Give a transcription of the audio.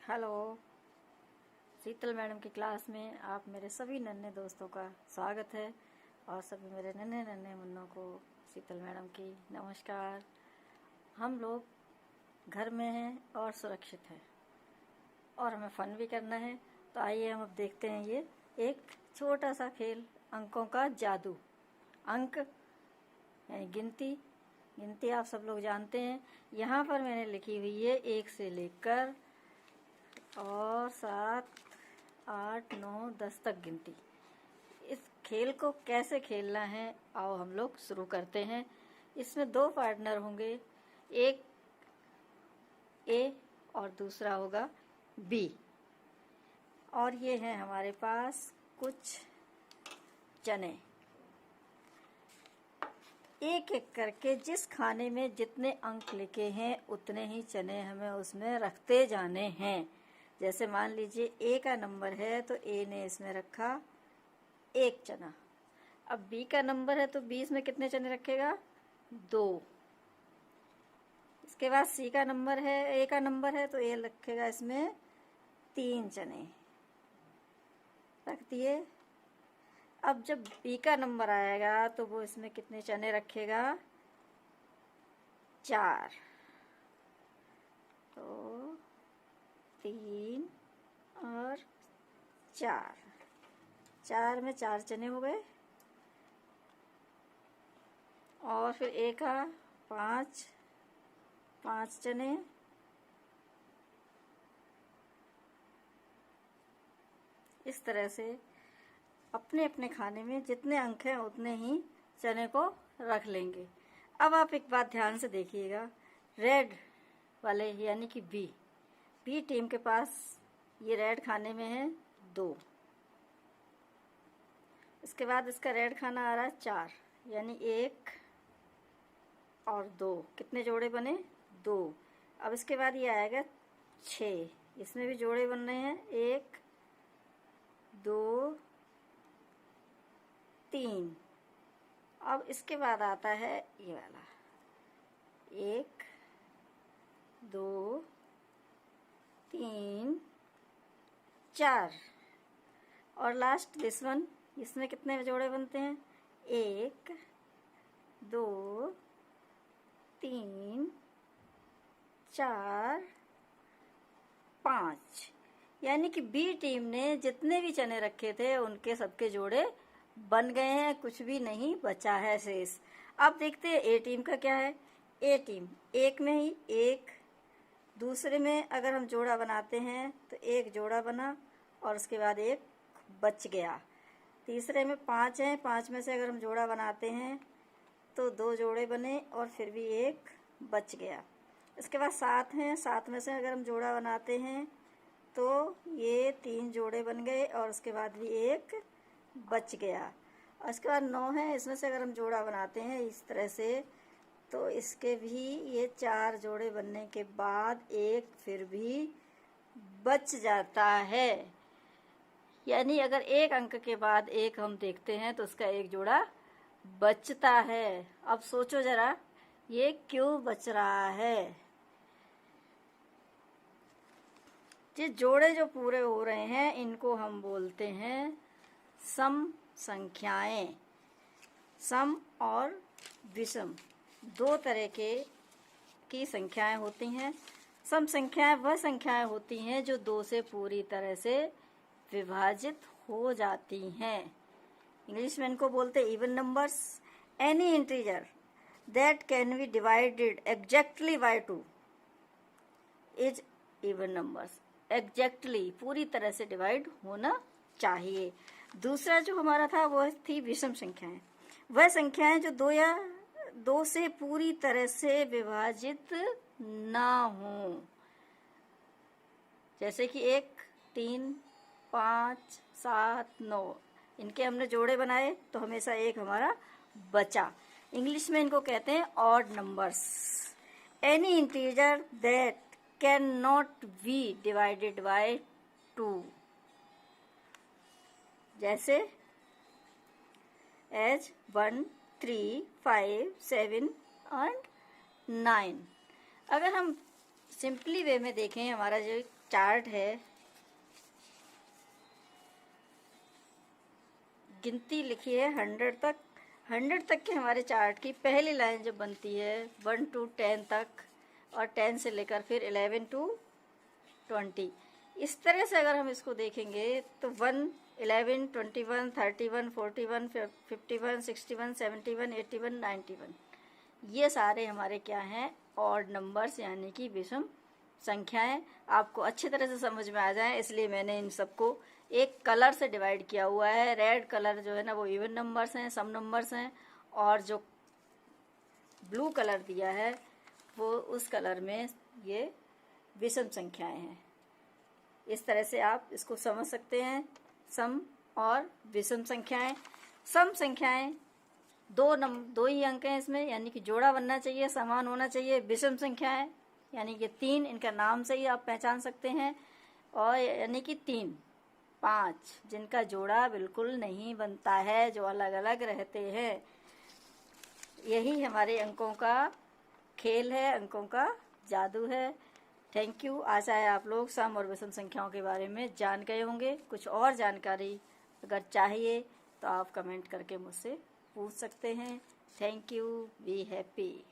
Hello, शीतल madam की class में आप मेरे सभी नन्हे दोस्तों का स्वागत है और सभी मेरे नन्हे नन्हे मुन्नों को शीतल मैडम की नमस्कार। हम लोग घर में हैं और सुरक्षित हैं और हमें फन भी करना है, तो आइए हम अब देखते हैं ये एक छोटा सा खेल, अंकों का जादू। अंक यानी गिनती आप सब लोग जानते हैं। यहाँ पर मैंने लिखी हुई है 1 से लेकर और 7, 8, 9, 10 तक गिनती। इस खेल को कैसे खेलना है आओ हम लोग शुरू करते हैं। इसमें 2 पार्टनर होंगे, एक ए और दूसरा होगा बी। और ये हैं हमारे पास कुछ चने। एक एक करके जिस खाने में जितने अंक लिखे हैं उतने ही चने हमें उसमें रखते जाने हैं। जैसे मान लीजिए ए का नंबर है तो ए ने इसमें रखा 1 चना। अब बी का नंबर है तो बी इसमें कितने चने रखेगा? 2। इसके बाद सी का नंबर है, ए का नंबर है तो ए रखेगा इसमें 3 चने, रख दिए। अब जब बी का नंबर आएगा तो वो इसमें कितने चने रखेगा? 4। तो 3 और 4 में 4 चने हो गए। और फिर ए का 5 चने, इस तरह से अपने अपने खाने में जितने अंक हैं उतने ही चने को रख लेंगे। अब आप एक बात ध्यान से देखिएगा, रेड वाले यानी कि बी टीम के पास ये रेड खाने में है 2। इसके बाद इसका रेड खाना आ रहा है 4, यानी 1 और 2, कितने जोड़े बने? 2। अब इसके बाद ये आएगा 6, इसमें भी जोड़े बन रहे हैं 1, 2, 3। अब इसके बाद आता है ये वाला 1, 2, 3, 4 और लास्ट दिस वन। इसमें कितने जोड़े बनते हैं? 1, 2, 3, 4, 5। यानी कि बी टीम ने जितने भी चने रखे थे उनके सबके जोड़े बन गए हैं, कुछ भी नहीं बचा है शेष। अब देखते हैं ए टीम का क्या है। ए टीम एक में ही 1, दूसरे में अगर हम जोड़ा बनाते हैं तो 1 जोड़ा बना और उसके बाद 1 बच गया। तीसरे में 5 है, 5 में से अगर हम जोड़ा बनाते हैं तो 2 जोड़े बने और फिर भी 1 बच गया। इसके बाद 7 हैं, 7 में से अगर हम जोड़ा बनाते हैं तो ये 3 जोड़े बन गए और उसके बाद भी 1 बच गया। और इसके बाद 9 है, इसमें से अगर हम जोड़ा बनाते हैं इस तरह से तो इसके भी ये 4 जोड़े बनने के बाद 1 फिर भी बच जाता है। यानी अगर 1 अंक के बाद 1 हम देखते हैं तो उसका 1 जोड़ा बचता है। अब सोचो जरा ये क्यों बच रहा है? ये जोड़े जो पूरे हो रहे हैं इनको हम बोलते हैं सम संख्याएं। सम और विषम 2 तरह की संख्याएं होती हैं। सम संख्याएं वह संख्याएं होती हैं जो 2 से पूरी तरह से विभाजित हो जाती हैं। इंग्लिश में इनको बोलते हैं even numbers. Any integer that can be divided exactly by 2 is even numbers. Exactly पूरी तरह से डिवाइड होना चाहिए। दूसरा जो हमारा था वो थी विषम संख्याएं। वह संख्याएं जो 2 से पूरी तरह से विभाजित ना हो, जैसे कि 1, 3, 5, 7, 9। इनके हमने जोड़े बनाए तो हमेशा 1 हमारा बचा। इंग्लिश में इनको कहते हैं odd numbers. Any integer that can not be divided by 2, जैसे एज 1, 3, 5, 7 एंड 9। अगर हम सिंपली वे में देखें, हमारा जो चार्ट है, गिनती लिखी है 100 तक। 100 तक के हमारे चार्ट की पहली लाइन जो बनती है 1 to 10 तक, और 10 से लेकर फिर 11 to 20। इस तरह से अगर हम इसको देखेंगे तो 1, 11, 21, 31, 41, 51, 61, 71, 81, 91, ये सारे हमारे क्या हैं, ऑड नंबर्स, यानी कि विषम संख्याएं। आपको अच्छी तरह से समझ में आ जाए इसलिए मैंने इन सबको एक कलर से डिवाइड किया हुआ है। रेड कलर जो है ना वो इवन नंबर्स हैं, सम नंबर्स हैं, और जो ब्लू कलर दिया है वो उस कलर में ये विषम संख्याएं हैं। इस तरह से आप इसको समझ सकते हैं, सम और विषम संख्याएं। सम संख्याएं दो ही अंक हैं इसमें, यानी कि जोड़ा बनना चाहिए, समान होना चाहिए। विषम संख्याएं यानी कि 3, इनका नाम से ही आप पहचान सकते हैं, और यानी कि 3, 5 जिनका जोड़ा बिल्कुल नहीं बनता है, जो अलग अलग रहते हैं। यही हमारे अंकों का खेल है, अंकों का जादू है। Thank you. आशा है आप लोग सम और विषम संख्याओं के बारे में जान गए होंगे। कुछ और जानकारी अगर चाहिए तो आप कमेंट करके मुझसे पूछ सकते हैं। Thank you. Be happy.